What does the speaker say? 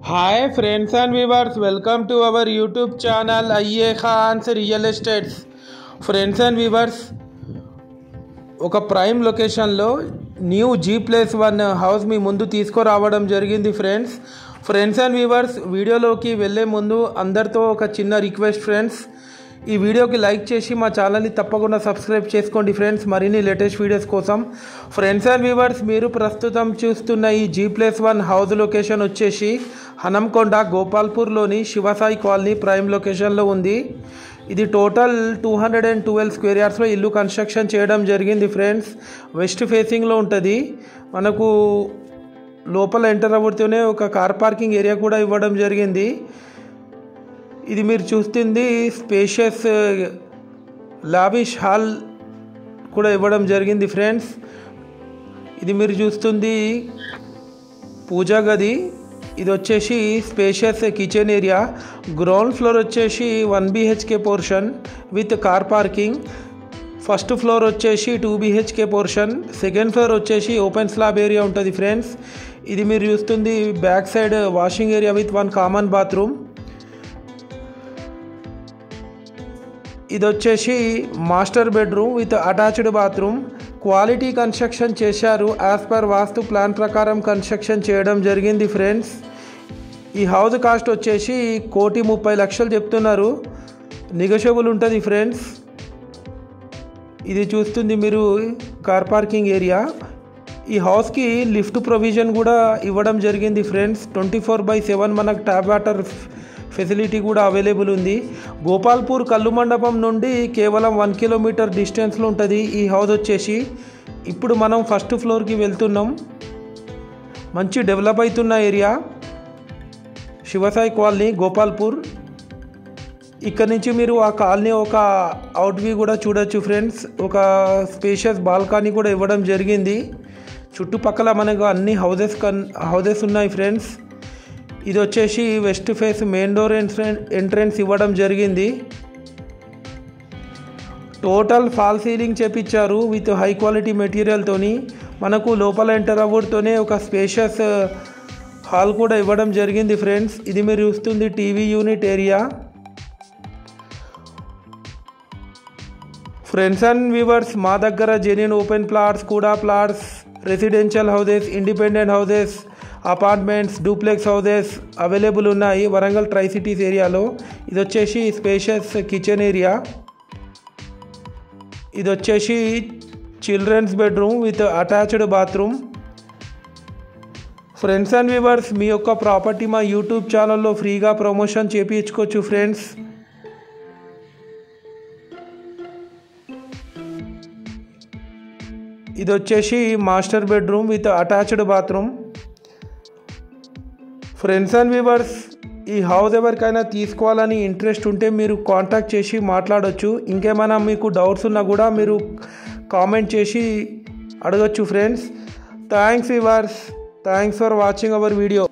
Hi friends and viewers, welcome to our YouTube channel IE Khan's Real Estates. Friends and viewers, ఒక prime లొకేషన్లో new G+1 house మీ ముందు తీసుకురావడం జరిగింది friends and viewers. వీడియోలోకి వెళ్ళే ముందు అందరితో ఒక చిన్న రిక్వెస్ట్ ఫ్రెండ్స్, ఈ వీడియోకి లైక్ చేసి మా ఛానల్ని తప్పకుండా సబ్స్క్రైబ్ చేసుకోండి ఫ్రెండ్స్, మరిన్ని లేటెస్ట్ వీడియోస్ కోసం. ఫ్రెండ్స్ అండ్ వ్యూవర్స్, మీరు ప్రస్తుతం చూస్తున్న ఈ G+1 హౌస్ లొకేషన్ వచ్చేసి హనంకొండ గోపాల్పూర్లోని శివసాయి కాలనీ ప్రైమ్ లొకేషన్లో ఉంది. ఇది టోటల్ 212 స్క్వేర్ యార్డ్స్లో ఇల్లు కన్స్ట్రక్షన్ చేయడం జరిగింది ఫ్రెండ్స్. వెస్ట్ ఫేసింగ్లో ఉంటుంది. మనకు లోపల ఎంటర్ అవ్వతూనే ఒక కార్ పార్కింగ్ ఏరియా కూడా ఇవ్వడం జరిగింది. ఇది మీరు చూస్తుంది స్పేషియస్ లావిష్ హాల్ కూడా ఇవ్వడం జరిగింది ఫ్రెండ్స్. ఇది మీరు చూస్తుంది పూజా గది. ఇది వచ్చేసి spacious kitchen area. Ground floor వచ్చేసి 1 BHK portion with car parking. First floor వచ్చేసి 2 BHK పోర్షన్. సెకండ్ ఫ్లోర్ వచ్చేసి ఓపెన్ స్లాబ్ ఏరియా ఉంటుంది ఫ్రెండ్స్. ఇది మీరు చూస్తుంది back side washing area with 1 common bathroom. ఇది వచ్చేసి master bedroom with attached bathroom. Quality construction చేశారు. యాజ్ పర్ వాస్తు plan ప్రకారం కన్స్ట్రక్షన్ చేయడం జరిగింది ఫ్రెండ్స్. ఈ హౌస్ కాస్ట్ వచ్చేసి 1,30,00,000 చెప్తున్నారు. నెగోషియబుల్ ఉంటుంది ఫ్రెండ్స్. ఇది చూస్తుంది మీరు కార్ పార్కింగ్ ఏరియా. ఈ హౌస్కి లిఫ్ట్ ప్రొవిజన్ కూడా ఇవ్వడం జరిగింది ఫ్రెండ్స్. 24/7 మనకు ట్యాప్ వాటర్ ఫెసిలిటీ కూడా అవైలబుల్ ఉంది. గోపాల్పూర్ కల్లు మండపం నుండి కేవలం 1 కిలోమీటర్ డిస్టెన్స్లో ఉంటుంది ఈ హౌస్ వచ్చేసి. ఇప్పుడు మనం ఫస్ట్ ఫ్లోర్కి వెళ్తున్నాం. మంచి డెవలప్ అవుతున్న ఏరియా శివసాయి కాలనీ గోపాల్పూర్. ఇక్కడ నుంచి మీరు ఆ కాలనీ ఒక అవుట్ వ్యూ కూడా చూడొచ్చు ఫ్రెండ్స్. ఒక స్పేషియస్ బాల్కనీ కూడా ఇవ్వడం జరిగింది. చుట్టుపక్కల మనకు అన్ని హౌసెస్ ఉన్నాయి ఫ్రెండ్స్. ఇది వచ్చేసి west face main door entrance ఇవ్వడం జరిగింది. టోటల్ ఫాల్ సీలింగ్ చేపించారు విత్ హై క్వాలిటీ మెటీరియల్తోని. మనకు లోపల ఎంటర్ అవ్వడంతోనే ఒక స్పేషియస్ హాల్ కూడా ఇవ్వడం జరిగింది ఫ్రెండ్స్. ఇది మీరు చూస్తుంది TV unit area. Friends and viewers, మా దగ్గర జెన్యూన్ ఓపెన్ ప్లాట్స్, కూడా plots, residential houses, independent houses, apartments, duplex houses available ఉన్నాయి వరంగల్ ట్రై సిటీస్ ఏరియాలో. ఇది వచ్చేసి స్పేషియస్ కిచెన్ ఏరియా. ఇది వచ్చేసి childrens bedroom with attached bathroom. Friends and viewers, మీ యొక్క ప్రాపర్టీ మా యూట్యూబ్ ఛానల్లో ఫ్రీగా ప్రమోషన్ చేయించుకోవచ్చు ఫ్రెండ్స్. ఇది వచ్చేసి master bedroom with attached bathroom. Friends and viewers, ఈ హౌస్ ఎవరికైనా తీసుకోవాలని ఇంట్రెస్ట్ ఉంటే మీరు కాంటాక్ట్ చేసి మాట్లాడవచ్చు. ఇంకేమైనా మీకు డౌట్స్ ఉన్నా కూడా మీరు కామెంట్ చేసి అడగచ్చు friends. Thanks viewers, thanks for watching our video.